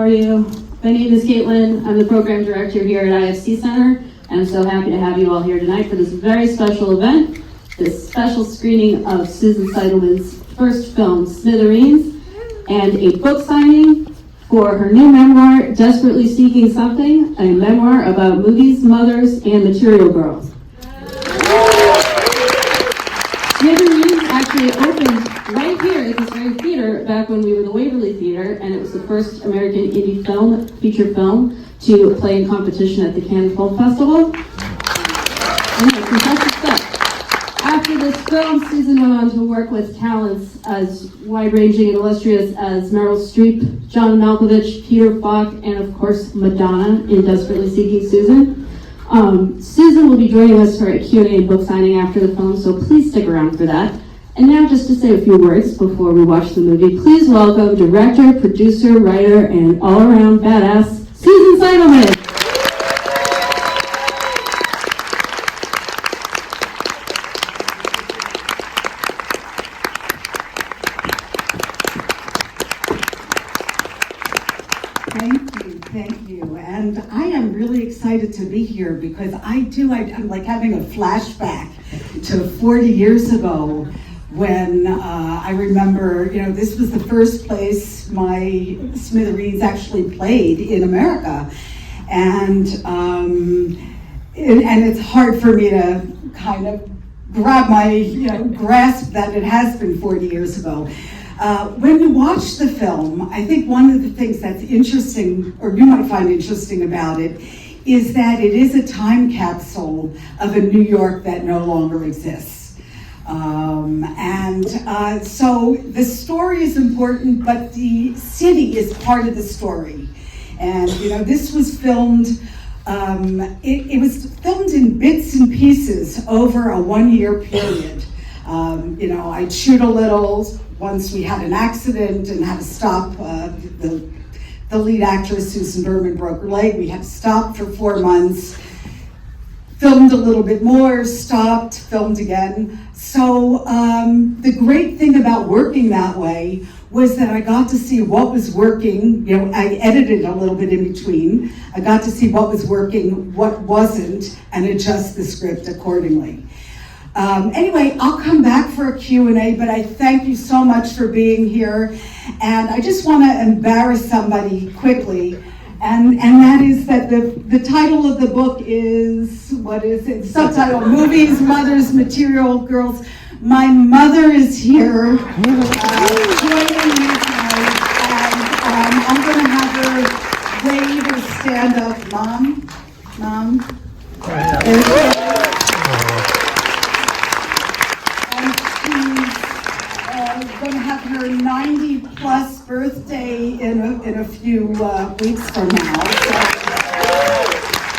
How are you? My name is Caitlin. I'm the program director here at IFC Center, and I'm so happy to have you all here tonight for this very special event, this special screening of Susan Seidelman's first film, Smithereens, and a book signing for her new memoir, Desperately Seeking Something, a memoir about movies, mothers, and material girls. Smithereens actually opened right here at this very theater back when we were the Waverly Theater, and it was the first American indie film, feature film, to play in competition at the Cannes Film Festival. And it's fantastic stuff. After this film, Susan went on to work with talents as wide-ranging and illustrious as Meryl Streep, John Malkovich, Peter Falk, and of course Madonna in Desperately Seeking Susan. Susan will be joining us for a Q&A and book signing after the film, so please stick around for that. And now, just to say a few words before we watch the movie, please welcome director, producer, writer, and all-around badass, Susan Seidelman. Thank you. And I am really excited to be here because I'm like having a flashback to 40 years ago when I remember, this was the first place my Smithereens actually played in America. And it's hard for me to kind of grasp that it has been 40 years ago. When you watch the film, I think one of the things that's interesting, or you might find interesting about it, is that it is a time capsule of a New York that no longer exists. So the story is important, but the city is part of the story. And this was filmed, it was filmed in bits and pieces over a 1-year period. I'd shoot a little. Once we had an accident and had to stop, the lead actress, Susan Berman, broke her leg. We had to stop for 4 months, filmed a little bit more, stopped, filmed again. So the great thing about working that way was that I got to see what was working. I edited a little bit in between. I got to see what was working, what wasn't, and adjust the script accordingly. Anyway, I'll come back for a Q&A, but I thank you so much for being here. And I just want to embarrass somebody quickly, and that is that the title of the book is, what is it? Subtitle, Movies, Mothers, Material Girls. My mother is here joining me tonight, and I'm going to have her wave or stand up. Mom. Going to have her 90-plus birthday in a few weeks from now. So,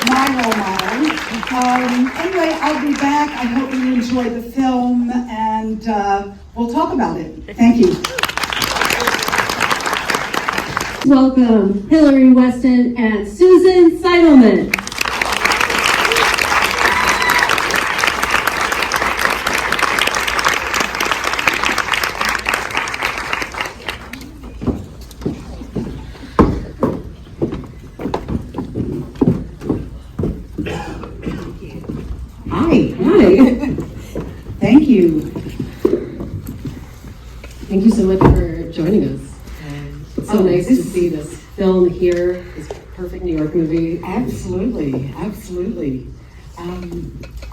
my role model. Anyway, I'll be back. I hope you enjoy the film, and we'll talk about it. Thank you. Welcome, Hillary Weston and Susan Seidelman. Thank you. Thank you so much for joining us. It's so nice to see this film here, this perfect New York movie. Absolutely.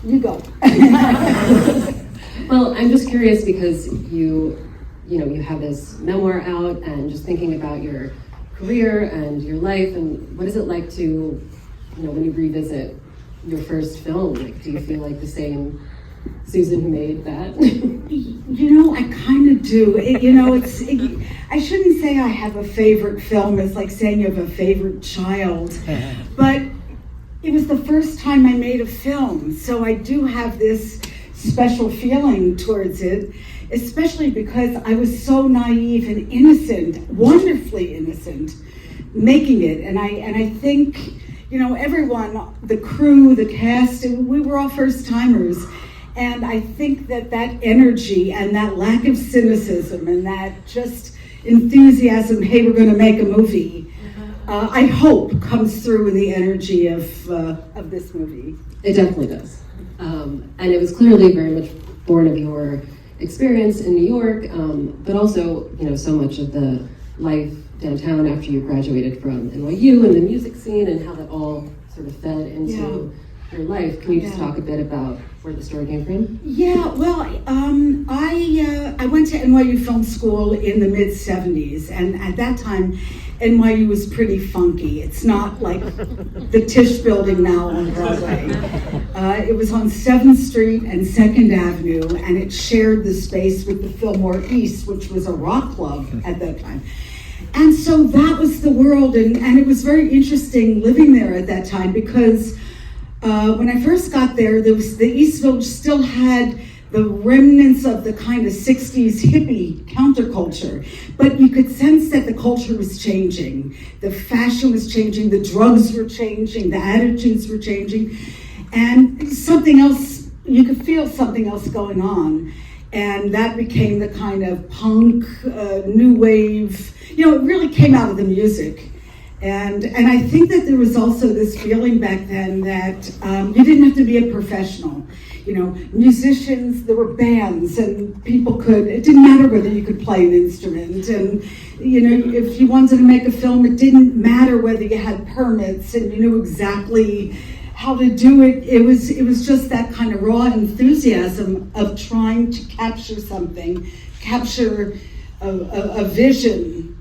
You go. Well, I'm just curious because you have this memoir out, and just thinking about your career and your life, and what is it like to, when you revisit your first film? Like, do you feel like the same Susan who made that? I kind of do. I shouldn't say I have a favorite film. It's like saying you have a favorite child. But it was the first time I made a film, so I do have this special feeling towards it, especially because I was so naive and innocent, wonderfully innocent, making it. And I think, everyone, the crew, the cast, we were all first-timers. And I think that energy and that lack of cynicism and that just enthusiasm, hey, we're going to make a movie, I hope comes through in the energy of this movie. It definitely does. And it was clearly very much born of your experience in New York, but also, so much of the life downtown after you graduated from NYU and the music scene and how that all sort of fed into your life. Can you just talk a bit about where the story came from? Yeah, well, I went to NYU Film School in the mid-'70s, and at that time, NYU was pretty funky. It's not like the Tisch Building now on Broadway. It was on 7th Street and 2nd Avenue, and it shared the space with the Fillmore East, which was a rock club at that time. And so that was the world, and it was very interesting living there at that time because when I first got there, the East Village still had the remnants of the kind of 60s hippie counterculture. But you could sense that the culture was changing. The fashion was changing, the drugs were changing, the attitudes were changing. And something else, you could feel something else going on. And that became the kind of punk, new wave, it really came out of the music. And I think that there was also this feeling back then that you didn't have to be a professional. Musicians, there were bands and it didn't matter whether you could play an instrument. And, if you wanted to make a film, it didn't matter whether you had permits and you knew exactly how to do it. It was just that kind of raw enthusiasm of trying to capture something, capture a vision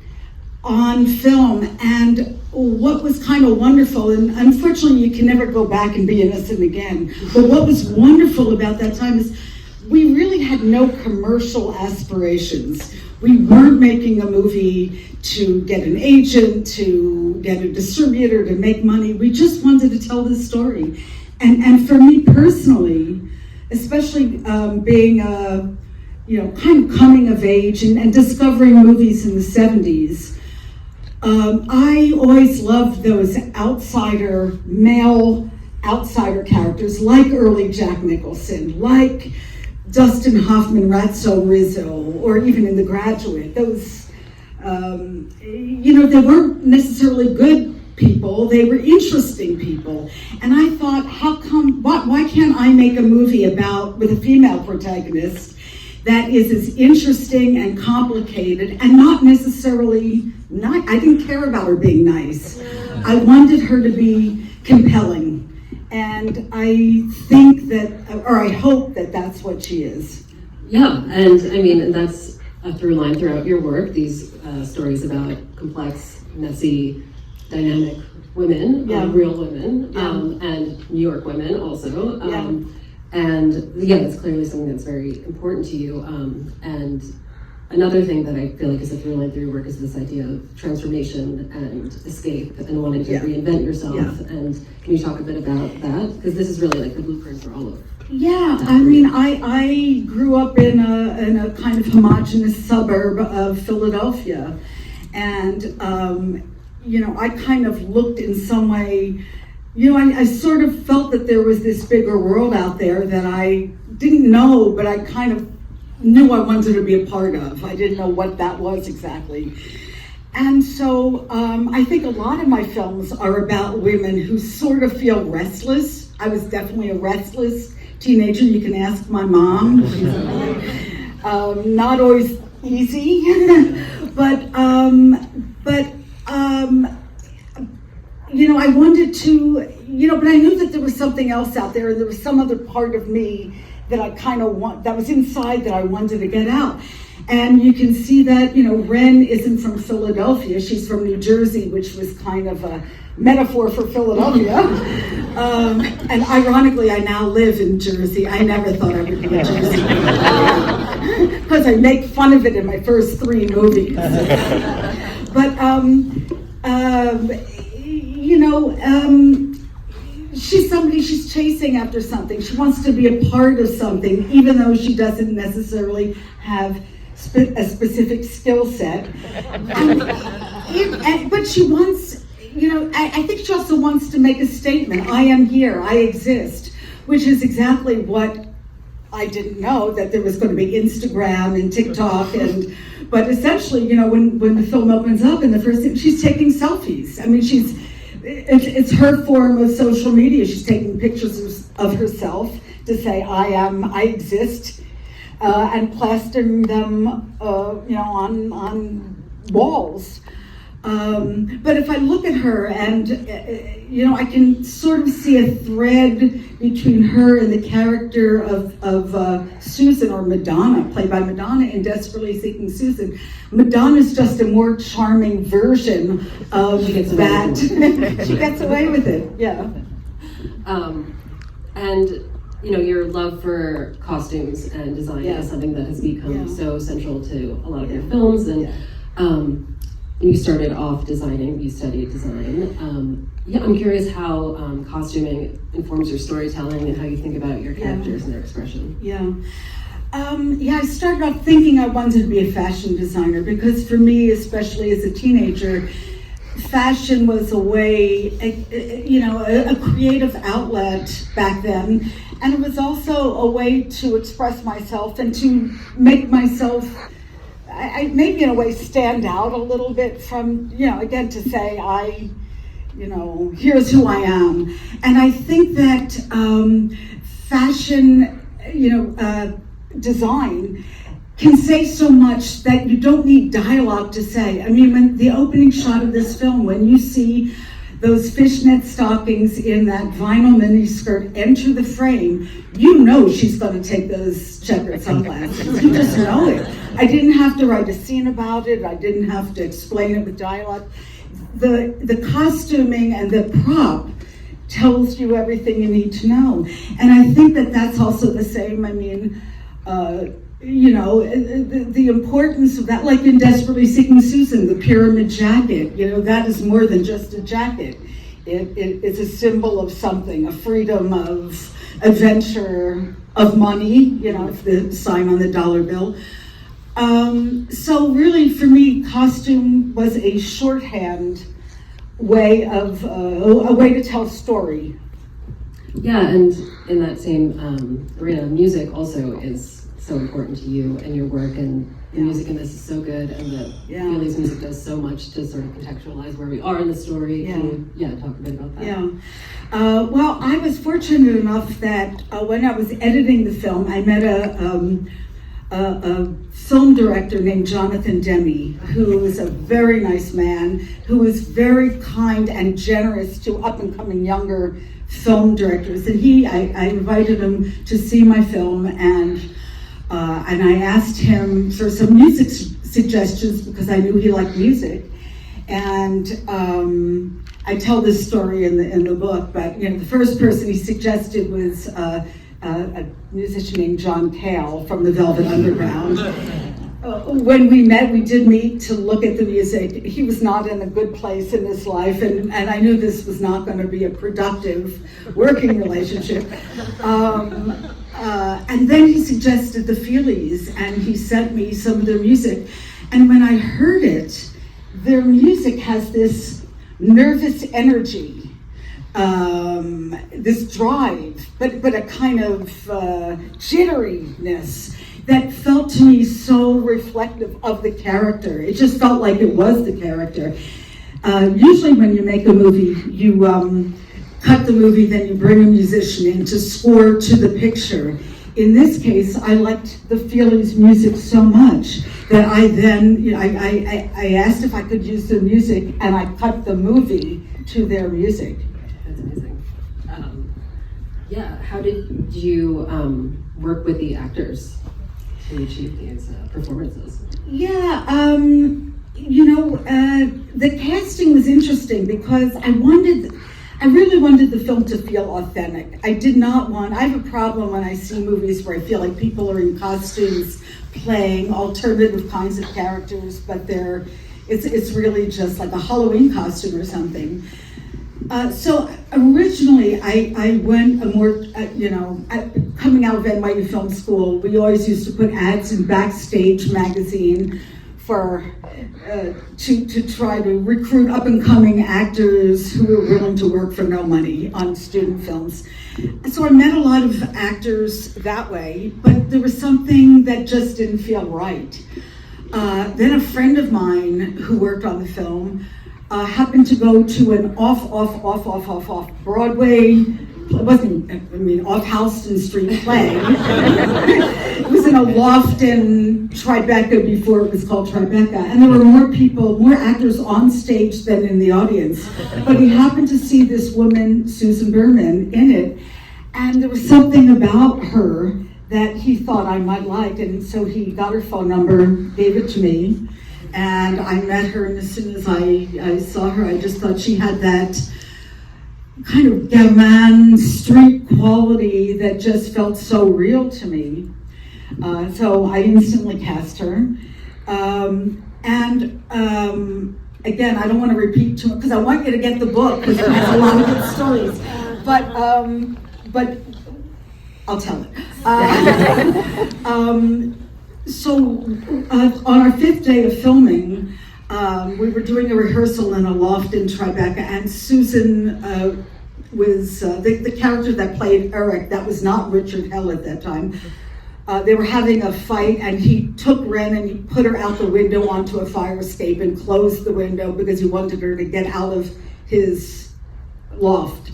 on film. And what was kind of wonderful, and unfortunately you can never go back and be innocent again, but what was wonderful about that time is we really had no commercial aspirations. We weren't making a movie to get an agent, to get a distributor, to make money. We just wanted to tell this story. And for me personally, especially being kind of coming of age and discovering movies in the 70s, I always loved those male outsider characters like early Jack Nicholson, like Dustin Hoffman, Ratso Rizzo, or even in The Graduate. Those, they weren't necessarily good people, they were interesting people. And I thought, why can't I make a movie with a female protagonist that is as interesting and complicated and not necessarily I didn't care about her being nice. I wanted her to be compelling. And I think I hope that that's what she is. Yeah, and that's a through line throughout your work, these stories about complex, messy, dynamic women, real women, and New York women also. And that's clearly something that's very important to you. And another thing that I feel like is a through line through your work is this idea of transformation and escape and wanting to reinvent yourself. And can you talk a bit about that? Because this is really like the blueprint for all of it. Yeah, I grew up in a kind of homogenous suburb of Philadelphia. And, I kind of looked in some way, I sort of felt that there was this bigger world out there that I didn't know, but I kind of knew I wanted to be a part of. I didn't know what that was exactly. And so I think a lot of my films are about women who sort of feel restless. I was definitely a restless teenager. You can ask my mom. Not always easy, but I wanted to, but I knew that there was something else out there, and there was some other part of me that I kind of that was inside that I wanted to get out. And you can see that, Ren isn't from Philadelphia, she's from New Jersey, which was kind of a metaphor for Philadelphia. And ironically, I now live in Jersey. I never thought I would be in Jersey. Because I make fun of it in my first 3 movies. But, she's somebody, she's chasing after something. She wants to be a part of something, even though she doesn't necessarily have a specific skill set. But she wants, I think she also wants to make a statement. I am here, I exist, which is exactly what I didn't know, that there was going to be Instagram and TikTok and But essentially, when the film opens up, and the first thing, she's taking selfies. I mean, it's her form of social media. She's taking pictures of herself to say, I exist, and plastering them, on walls. But if I look at her and, I can sort of see a thread between her and the character of Susan, or Madonna, played by Madonna in Desperately Seeking Susan. Madonna's just a more charming version of that. She gets away with it, yeah. And your love for costumes and design is something that has become so central to a lot of your films, and you started off designing, you studied design. I'm curious how costuming informs your storytelling and how you think about your characters and their expression. I started off thinking I wanted to be a fashion designer because for me, especially as a teenager, fashion was a way, a creative outlet back then. And it was also a way to express myself and to make myself, I maybe in a way stand out a little bit from, again, to say here's who I am. And I think that fashion, design can say so much that you don't need dialogue to say. I mean, when the opening shot of this film, when you see those fishnet stockings in that vinyl miniskirt enter the frame, she's going to take those checkered sunglasses. You just know it. I didn't have to write a scene about it. I didn't have to explain it with dialogue. The costuming and the prop tells you everything you need to know. And I think that that's also the same. I mean, the importance of that, like in Desperately Seeking Susan, the pyramid jacket, that is more than just a jacket. It's a symbol of something, a freedom of adventure, of money, it's the sign on the dollar bill. So really for me, costume was a shorthand way of, a way to tell story. Yeah, and in that same arena, music also is so important to you and your work, and the music in this is so good, and the Feelies music does so much to sort of contextualize where we are in the story. Can you talk a bit about that? Well, I was fortunate enough that when I was editing the film, I met a film director named Jonathan Demme, who is a very nice man, who is very kind and generous to up-and-coming younger film directors. And I invited him to see my film, and I asked him for some music suggestions because I knew he liked music. And I tell this story in the book, but the first person he suggested was a musician named John Cale from the Velvet Underground. When we met, we did meet to look at the music. He was not in a good place in his life, and I knew this was not going to be a productive working relationship. And then he suggested the Feelies, and he sent me some of their music. And when I heard it, their music has this nervous energy, this drive, but a kind of jitteriness that felt to me so reflective of the character. It just felt like it was the character. Usually when you make a movie, you cut the movie, then you bring a musician in to score to the picture. In this case, I liked the Feelies music so much that I then, I asked if I could use their music, and I cut the movie to their music. That's amazing. How did you work with the actors to achieve these performances? The casting was interesting because I really wanted the film to feel authentic. I have a problem when I see movies where I feel like people are in costumes playing alternative kinds of characters, but it's really just like a Halloween costume or something. So originally I went coming out of NYU Film School, we always used to put ads in Backstage magazine to try to recruit up-and-coming actors who were willing to work for no money on student films. And so I met a lot of actors that way, but there was something that just didn't feel right. Then a friend of mine who worked on the film happened to go to an off Broadway. It wasn't, off Houston Street play. It was in a loft in Tribeca before it was called Tribeca. And there were more actors on stage than in the audience. But he happened to see this woman, Susan Berman, in it. And there was something about her that he thought I might like. And so he got her phone number, gave it to me. And I met her, and as soon as I saw her, I just thought she had that kind of gamin street quality that just felt so real to me. So I instantly cast her. Again, I don't want to repeat too much because I want you to get the book because it has a lot of good stories. But I'll tell it. On our 5th day of filming, we were doing a rehearsal in a loft in Tribeca, and Susan was the character that played Eric. That was not Richard Hell at that time. They were having a fight, and he took Ren and he put her out the window onto a fire escape and closed the window because he wanted her to get out of his loft.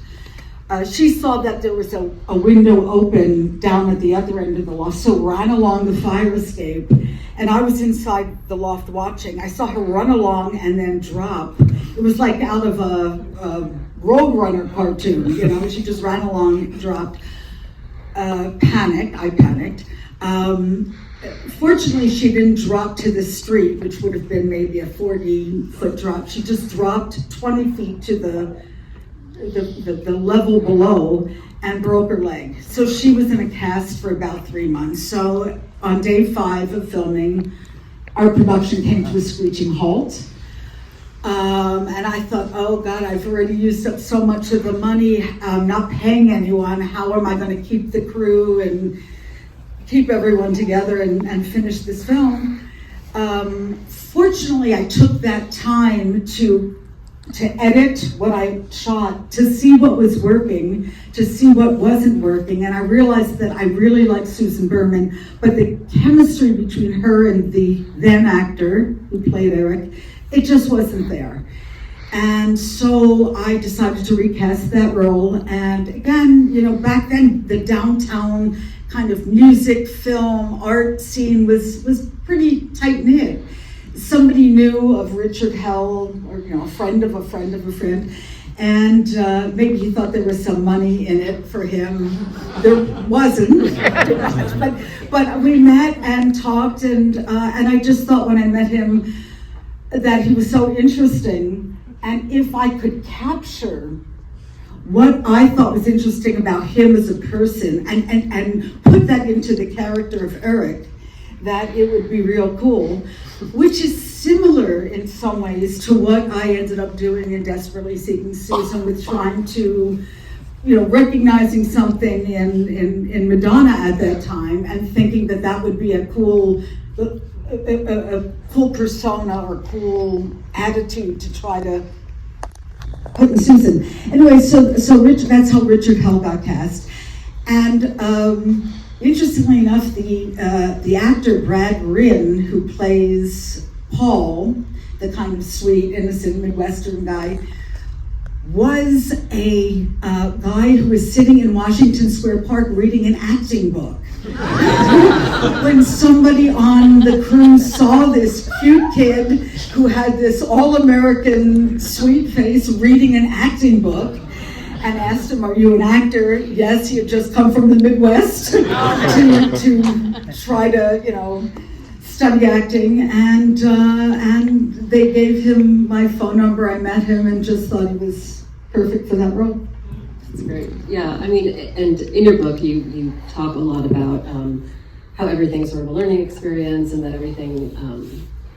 She saw that there was a window open down at the other end of the loft, so ran along the fire escape, and I was inside the loft watching. I saw her run along and then drop. It was like out of a Roadrunner cartoon, she just ran along, dropped. I panicked. Fortunately, she didn't drop to the street, which would have been maybe a 40-foot drop. She just dropped 20 feet to the level below and broke her leg. So she was in a cast for about 3 months. So on day 5 of filming, our production came to a screeching halt. And I thought, oh God, I've already used up so much of the money. I'm not paying anyone. How am I going to keep the crew and keep everyone together and finish this film? Fortunately, I took that time to edit what I shot, to see what was working, to see what wasn't working, and I realized that I really liked Susan Berman, but the chemistry between her and the then actor who played Eric, it just wasn't there. And so I decided to recast that role, and again, back then the downtown kind of music, film, art scene was pretty tight-knit. Somebody knew of Richard Hell, or a friend of a friend of a friend, and maybe he thought there was some money in it for him. There wasn't, but we met and talked, and I just thought when I met him that he was so interesting, and if I could capture what I thought was interesting about him as a person and put that into the character of Eric, that it would be real cool, which is similar in some ways to what I ended up doing in Desperately Seeking Susan, with trying to, recognizing something in Madonna at that time and thinking that would be a cool persona or cool attitude to try to put in Susan. Anyway, so that's how Richard Hell got cast. And interestingly enough, the actor Brad Rinn, who plays Paul, the kind of sweet, innocent Midwestern guy, was a guy who was sitting in Washington Square Park reading an acting book. When somebody on the crew saw this cute kid who had this all-American sweet face reading an acting book, and asked him, "Are you an actor?" Yes, he had just come from the Midwest to try to, study acting, and they gave him my phone number. I met him and just thought he was perfect for that role. That's great. Yeah, and in your book, you talk a lot about how everything's sort of a learning experience, and that everything,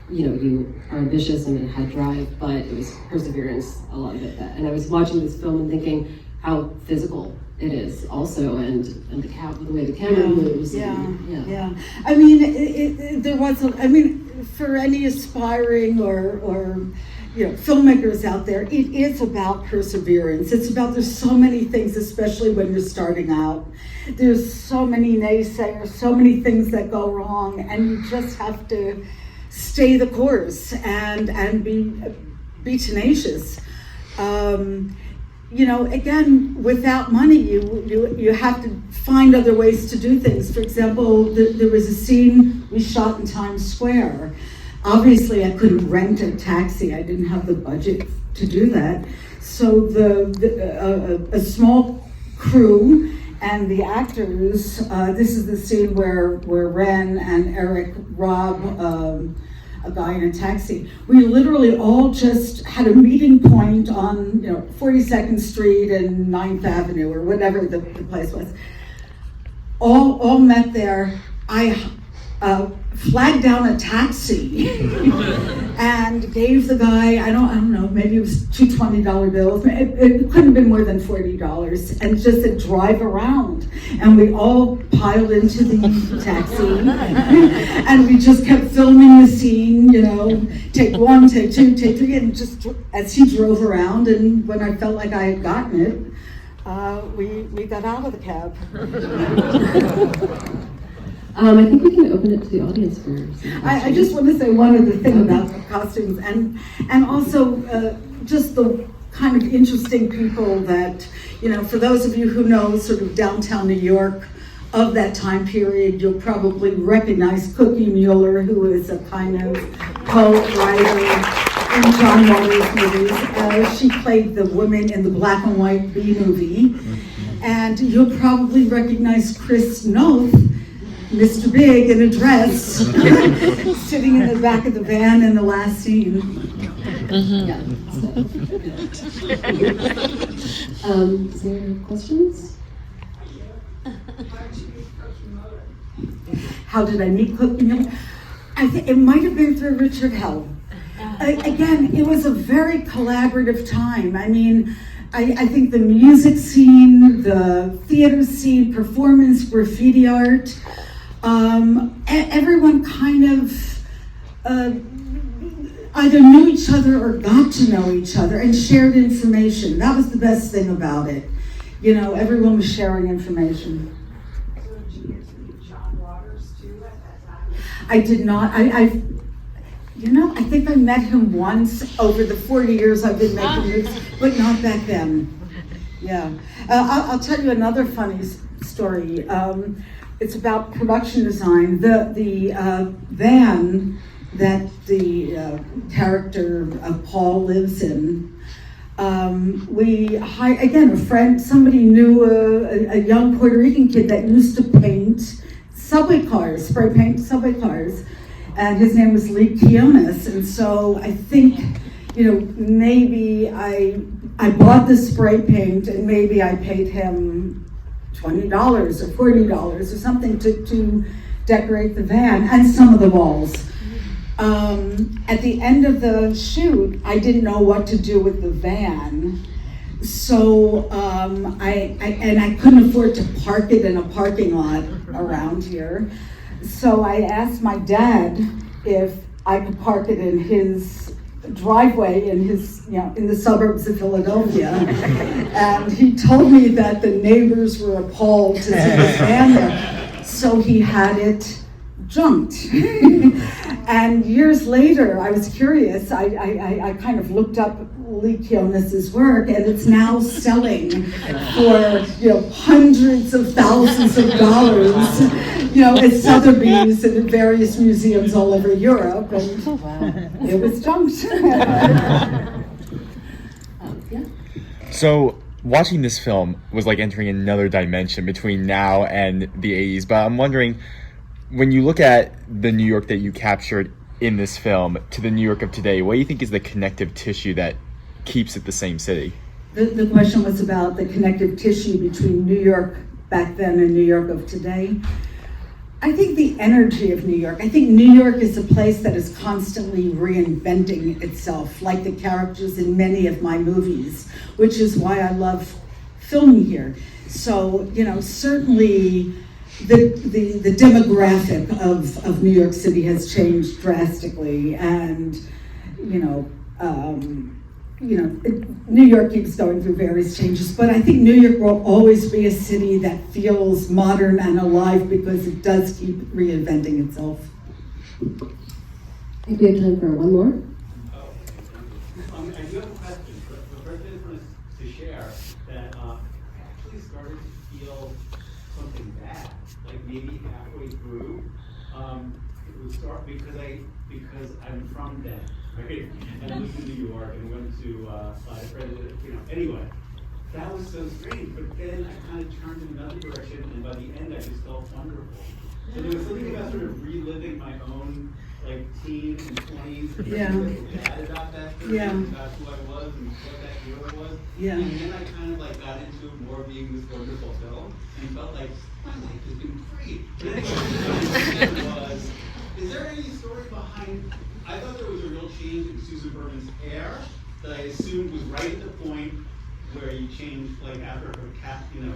you are ambitious and had drive, but it was perseverance, a lot of it. And I was watching this film and thinking how physical it is also, and the way the camera moves. Yeah. I mean, there was, for any aspiring or filmmakers out there, it is about perseverance. It's about, there's so many things, especially when you're starting out. There's so many naysayers, so many things that go wrong, and you just have to stay the course and be tenacious. Again, without money, you have to find other ways to do things. For example, there was a scene we shot in Times Square. Obviously, I couldn't rent a taxi. I didn't have the budget to do that. So a small crew and the actors, this is the scene where Ren and Eric rob a guy in a taxi. We literally all just had a meeting point on 42nd Street and 9th Avenue or whatever the place was. All met there. I flagged down a taxi and gave the guy, I don't know, maybe it was two $20 bills. It couldn't have been more than $40, and just said drive around. And we all piled into the taxi and we just kept filming the scene, take one, take two, take three, and just as he drove around. And when I felt like I had gotten it, we got out of the cab. I think we can open it to the audience for some I just want to say one other thing about the costumes and also just the kind of interesting people that, for those of you who know sort of downtown New York of that time period, you'll probably recognize Cookie Mueller, who is a kind of poet writer in John Waters' movies. She played the woman in the black and white B movie. And you'll probably recognize Chris Noth, Mr. Big in a dress, sitting in the back of the van in the last scene. Yeah. Is there questions? How did I meet Cookie Mueller? I think it might have been through Richard Hell. Again, it was a very collaborative time. I mean, I think the music scene, the theater scene, performance, graffiti art, everyone kind of either knew each other or got to know each other and shared information. That was the best thing about it. Everyone was sharing information. So did you get to meet John Waters too at that time? I did not. I think I met him once over the 40 years I've been making movies, but not back then. Yeah. I'll tell you another funny story. It's about production design. The van that the character of Paul lives in, we hired, again, a friend, somebody knew a young Puerto Rican kid that used to paint subway cars, spray paint subway cars. And his name was Lee Kionis. And so I think, maybe I bought the spray paint and maybe I paid him $20 or $40 or something to decorate the van and some of the walls. At the end of the shoot, I didn't know what to do with the van. So I couldn't afford to park it in a parking lot around here. So I asked my dad if I could park it in his driveway in the suburbs of Philadelphia. And he told me that the neighbors were appalled to see this van there. So he had it junked. And years later, I was curious. I kind of looked up Lee Kionis's work, and it's now selling for hundreds of thousands of dollars, at Sotheby's and in various museums all over Europe. And it was junked. Yeah. So watching this film was like entering another dimension between now and the 80s. But I'm wondering, when you look at the New York that you captured in this film to the New York of today, what do you think is the connective tissue that keeps it the same city? The question was about the connective tissue between New York back then and New York of today. I think the energy of New York. I think New York is a place that is constantly reinventing itself, like the characters in many of my movies, which is why I love filming here. So, certainly the demographic of New York City has changed drastically, and New York keeps going through various changes, but I think New York will always be a city that feels modern and alive because it does keep reinventing itself. think we have time for one more. I do have a question, but first I just want to share that I actually started to feel something bad, like maybe halfway through. It would start because I'm from Denver, right? And I lived in New York and went to anyway. That was so strange, but then I kind of turned in another direction, and by the end I just felt wonderful. So there was something about sort of reliving my own like teen and 20s and Yeah. bad about that person, Yeah. about who I was and what that era was. Yeah. And then I kind of like got into more being this wonderful film and felt like my life has been great. But anyway, the question was, is there any story behind? I thought there was a real change in Susan Berman's hair that I assumed was right at the point where you changed, like after her after her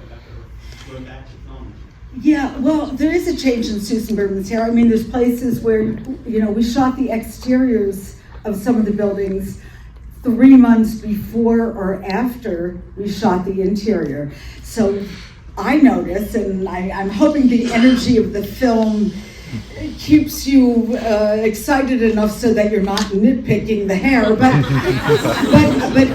going back to film. Yeah, well, there is a change in Susan Berman's hair. I mean, there's places where, we shot the exteriors of some of the buildings 3 months before or after we shot the interior. So I notice, and I'm hoping the energy of the film keeps you excited enough so that you're not nitpicking the hair, but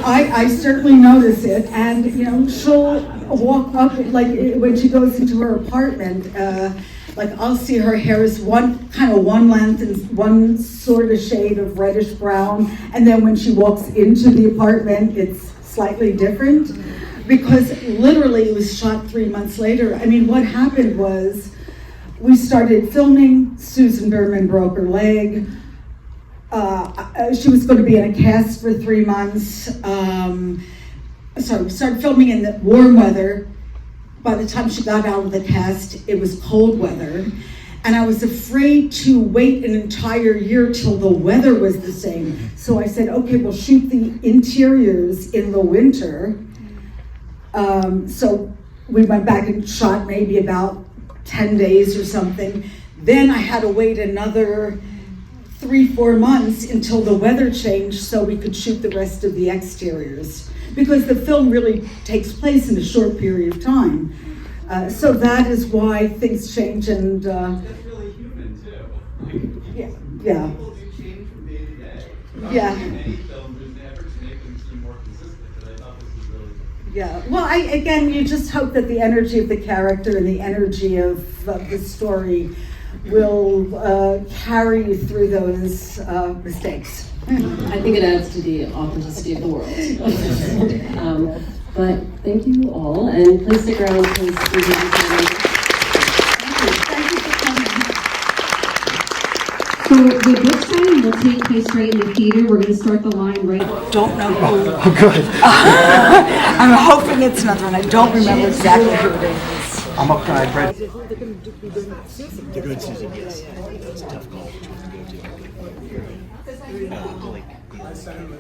I certainly notice it, and she'll walk up, like when she goes into her apartment, like I'll see her hair is one length and one sort of shade of reddish brown, and then when she walks into the apartment it's slightly different, because literally it was shot 3 months later. I mean, what happened was, we started filming, Susan Berman broke her leg. She was going to be in a cast for 3 months. We started filming in the warm weather. By the time she got out of the cast, it was cold weather. And I was afraid to wait an entire year till the weather was the same. So I said, okay, we'll shoot the interiors in the winter. So we went back and shot maybe about 10 days or something. Then I had to wait another 3-4 months until the weather changed so we could shoot the rest of the exteriors, because the film really takes place in a short period of time. So that is why things change, and That's really human too. yeah. People do change from day to day. Yeah. In many films, there's an effort to make them seem more consistent, but I thought this was really Yeah, well, again, you just hope that the energy of the character and the energy of the story will carry you through those mistakes. I think it adds to the authenticity of the world. But thank you all, and please stick around because we're going to Thank you for coming. So the book signing will take place right in the theater. We're going to start the line right. Don't know who. Oh, good. I'm hoping it's another one. I don't remember exactly who it is. I'm up tonight, Brett. They're good, Susan, yes. That's a tough call. To go to.